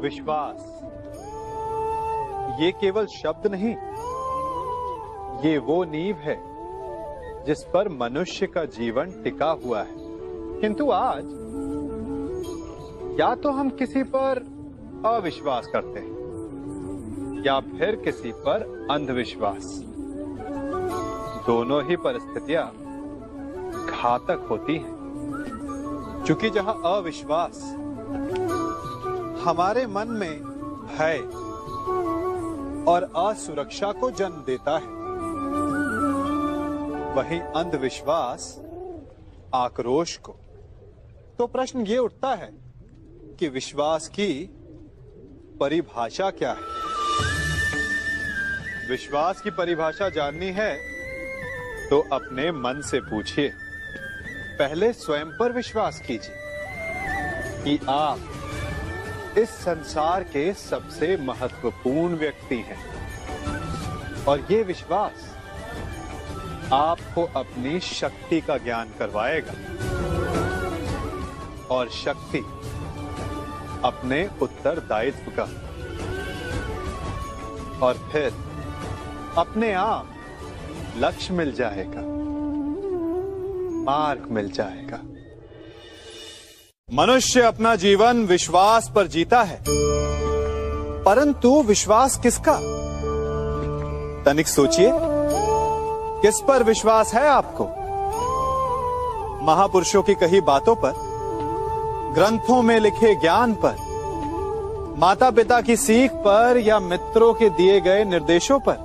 विश्वास ये केवल शब्द नहीं, ये वो नींव है जिस पर मनुष्य का जीवन टिका हुआ है। किंतु आज या तो हम किसी पर अविश्वास करते हैं या फिर किसी पर अंधविश्वास। दोनों ही परिस्थितियां घातक होती हैं, क्योंकि जहां अविश्वास हमारे मन में भय और असुरक्षा को जन्म देता है, वहीं अंधविश्वास आक्रोश को। तो प्रश्न ये उठता है कि विश्वास की परिभाषा क्या है? विश्वास की परिभाषा जाननी है तो अपने मन से पूछिए। पहले स्वयं पर विश्वास कीजिए कि आप इस संसार के सबसे महत्वपूर्ण व्यक्ति हैं, और ये विश्वास आपको अपनी शक्ति का ज्ञान करवाएगा, और शक्ति अपने उत्तरदायित्व का, और फिर अपने आप लक्ष्य मिल जाएगा, मार्ग मिल जाएगा। मनुष्य अपना जीवन विश्वास पर जीता है, परंतु विश्वास किसका? तनिक सोचिए, किस पर विश्वास है आपको? महापुरुषों की कही बातों पर, ग्रंथों में लिखे ज्ञान पर, माता पिता की सीख पर, या मित्रों के दिए गए निर्देशों पर,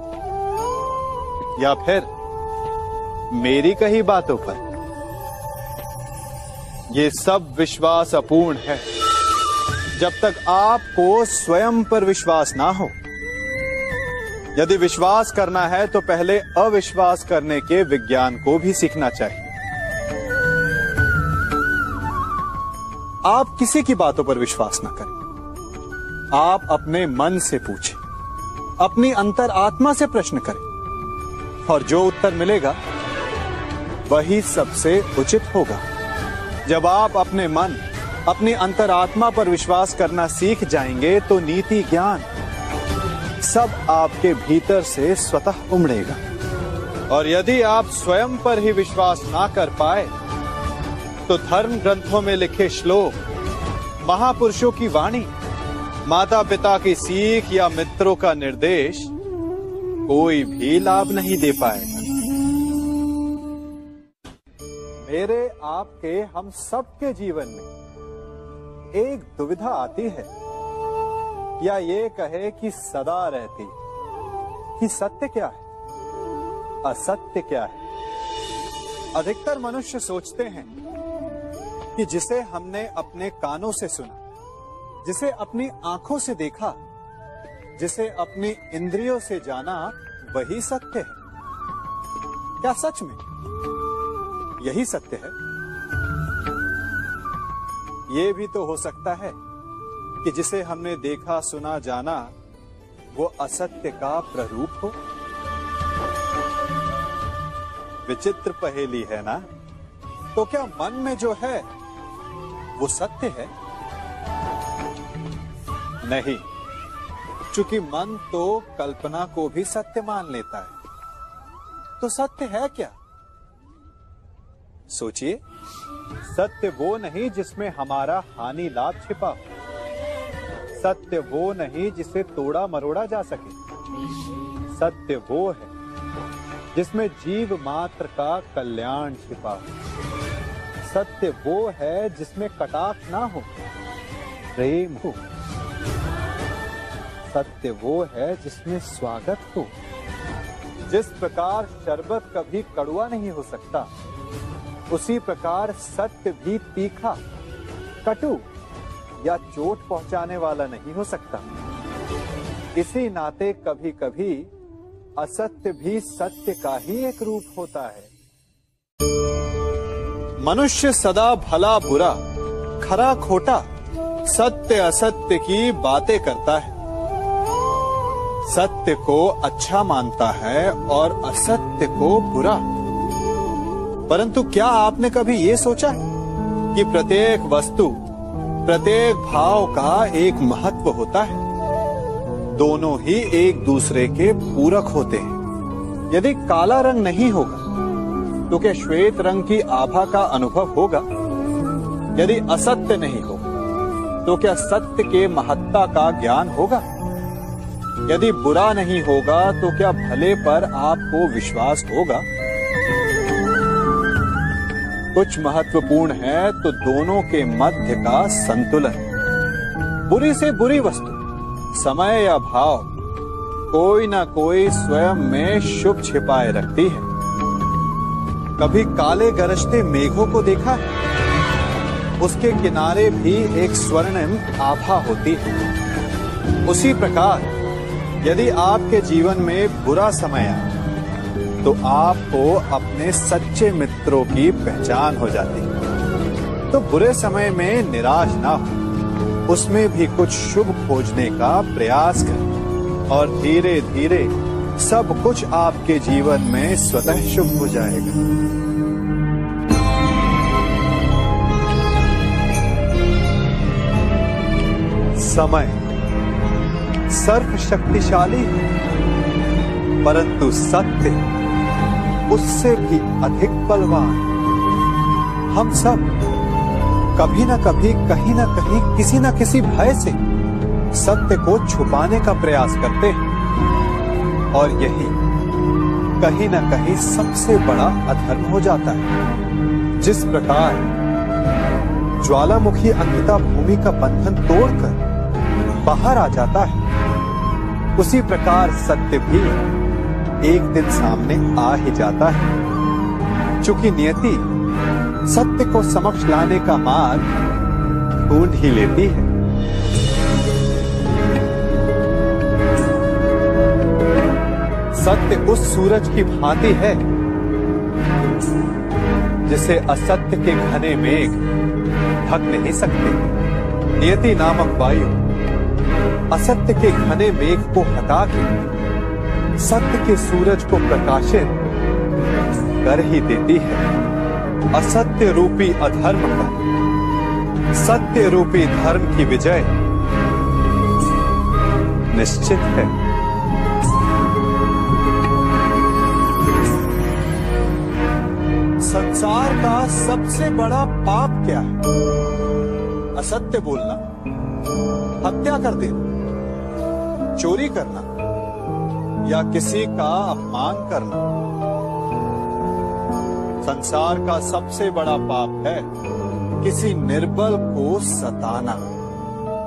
या फिर मेरी कही बातों पर? ये सब विश्वास अपूर्ण है जब तक आपको स्वयं पर विश्वास ना हो। यदि विश्वास करना है तो पहले अविश्वास करने के विज्ञान को भी सीखना चाहिए। आप किसी की बातों पर विश्वास ना करें। आप अपने मन से पूछें, अपनी अंतर आत्मा से प्रश्न करें, और जो उत्तर मिलेगा वही सबसे उचित होगा। जब आप अपने मन, अपनी अंतरात्मा पर विश्वास करना सीख जाएंगे तो नीति, ज्ञान सब आपके भीतर से स्वतः उमड़ेगा। और यदि आप स्वयं पर ही विश्वास ना कर पाए तो धर्म ग्रंथों में लिखे श्लोक, महापुरुषों की वाणी, माता पिता की सीख या मित्रों का निर्देश कोई भी लाभ नहीं दे पाएगा। मेरे, आपके, हम सबके जीवन में एक दुविधा आती है, या ये कहे कि सदा रहती, कि सत्य क्या है, असत्य क्या है। अधिकतर मनुष्य सोचते हैं कि जिसे हमने अपने कानों से सुना, जिसे अपनी आंखों से देखा, जिसे अपनी इंद्रियों से जाना, वही सत्य है। क्या सच में यही सत्य है? ये भी तो हो सकता है कि जिसे हमने देखा, सुना, जाना, वो असत्य का प्ररूप हो। विचित्र पहेली है ना? तो क्या मन में जो है वो सत्य है? नहीं, चूंकि मन तो कल्पना को भी सत्य मान लेता है। तो सत्य है क्या? सोचिए, सत्य वो नहीं जिसमें हमारा हानि लाभ छिपा हो। सत्य वो नहीं जिसे तोड़ा मरोड़ा जा सके। सत्य वो है जिसमें जीव मात्र का कल्याण छिपा हो। सत्य वो है जिसमें कटाक्ष ना हो, प्रेम हो। सत्य वो है जिसमें स्वागत हो। जिस प्रकार शरबत कभी कड़वा नहीं हो सकता, उसी प्रकार सत्य भी तीखा, कटु या चोट पहुंचाने वाला नहीं हो सकता। इसी नाते कभी कभी असत्य भी सत्य का ही एक रूप होता है। मनुष्य सदा भला बुरा, खरा खोटा, सत्य असत्य की बातें करता है। सत्य को अच्छा मानता है और असत्य को बुरा। परंतु क्या आपने कभी ये सोचा कि प्रत्येक वस्तु, प्रत्येक भाव का एक महत्व होता है। दोनों ही एक दूसरे के पूरक होते हैं। यदि काला रंग नहीं होगा तो क्या श्वेत रंग की आभा का अनुभव होगा? यदि असत्य नहीं होगा तो क्या सत्य के महत्ता का ज्ञान होगा? यदि बुरा नहीं होगा तो क्या भले पर आपको विश्वास होगा? कुछ महत्वपूर्ण है तो दोनों के मध्य का संतुलन। बुरी से बुरी वस्तु, समय या भाव, कोई ना कोई स्वयं में शुभ छिपाए रखती है। कभी काले गरजते मेघों को देखा है? उसके किनारे भी एक स्वर्णिम आभा होती है। उसी प्रकार यदि आपके जीवन में बुरा समय आए तो आपको अपने सच्चे मित्रों की पहचान हो जाती है। तो बुरे समय में निराश ना हो, उसमें भी कुछ शुभ खोजने का प्रयास करें और धीरे धीरे सब कुछ आपके जीवन में स्वतः शुभ हो जाएगा। समय सर्वशक्तिशाली है, परंतु सत्य उससे भी अधिक बलवान। हम सब कभी न कभी, कहीं न कहीं, किसी न किसी भय से सत्य को छुपाने का प्रयास करते हैं और यही कहीं न कहीं सबसे बड़ा अधर्म हो जाता है। जिस प्रकार ज्वालामुखी अंधता भूमि का बंधन तोड़कर बाहर आ जाता है, उसी प्रकार सत्य भी एक दिन सामने आ ही जाता है। चूंकि नियति सत्य को समक्ष लाने का मार्ग ढूंढ ही लेती है। सत्य उस सूरज की भांति है जिसे असत्य के घने मेघ ढक नहीं सकते। नियति नामक वायु असत्य के घने मेघ को हटा के सत्य के सूरज को प्रकाशित कर ही देती है। असत्य रूपी अधर्म पर सत्य रूपी धर्म की विजय निश्चित है। संसार का सबसे बड़ा पाप क्या है? असत्य बोलना, हत्या कर देना, चोरी करना या किसी का अपमान करना। संसार का सबसे बड़ा पाप है किसी निर्बल को सताना,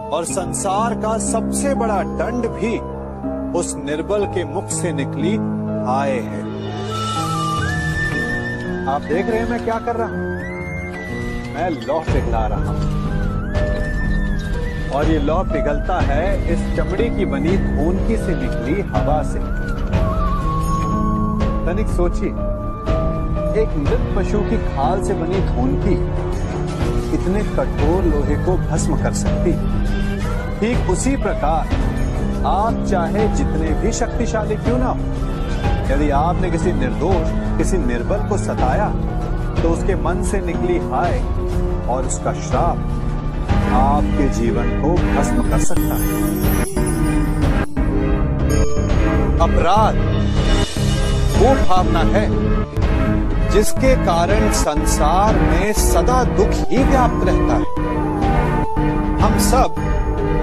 और संसार का सबसे बड़ा दंड भी उस निर्बल के मुख से निकली हाय है। आप देख रहे हैं मैं क्या कर रहा हूं? मैं लौह पिघला रहा हूं और ये लौह पिघलता है इस चमड़ी की बनी खूनकी से निकली हवा से। तनिक सोचिए, एक मृत पशु की खाल से बनी खूनकी इतने कठोर लोहे को भस्म कर सकती। ठीक उसी प्रकार आप चाहे जितने भी शक्तिशाली क्यों ना हो, यदि आपने किसी निर्दोष, किसी निर्बल को सताया तो उसके मन से निकली हाय और उसका श्राप आपके जीवन को भस्म कर सकता है। अपराध वो भावना है जिसके कारण संसार में सदा दुख ही व्याप्त रहता है। हम सब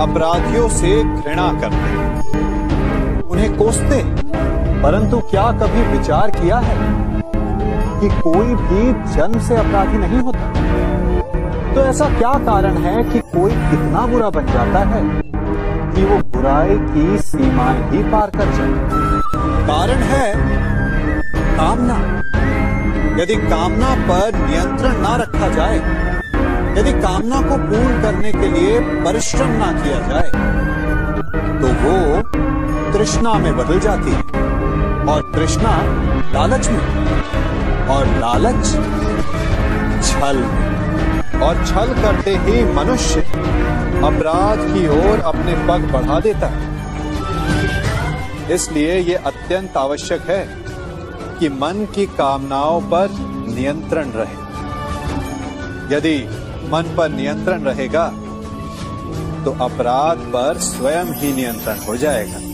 अपराधियों से घृणा करते हैं, उन्हें कोसते हैं, परंतु क्या कभी विचार किया है कि कोई भी जन्म से अपराधी नहीं होता? तो ऐसा क्या कारण है कि कोई इतना बुरा बन जाता है कि वो बुराई की सीमाएं ही पार कर जाए? कारण है कामना। यदि कामना पर नियंत्रण ना रखा जाए, यदि कामना को पूर्ण करने के लिए परिश्रम ना किया जाए, तो वो तृष्णा में बदल जाती है, और तृष्णा लालच में, और लालच छल में, और छल करते ही मनुष्य अपराध की ओर अपने पग बढ़ा देता है। इसलिए ये अत्यंत आवश्यक है कि मन की कामनाओं पर नियंत्रण रहे। यदि मन पर नियंत्रण रहेगा तो अपराध पर स्वयं ही नियंत्रण हो जाएगा।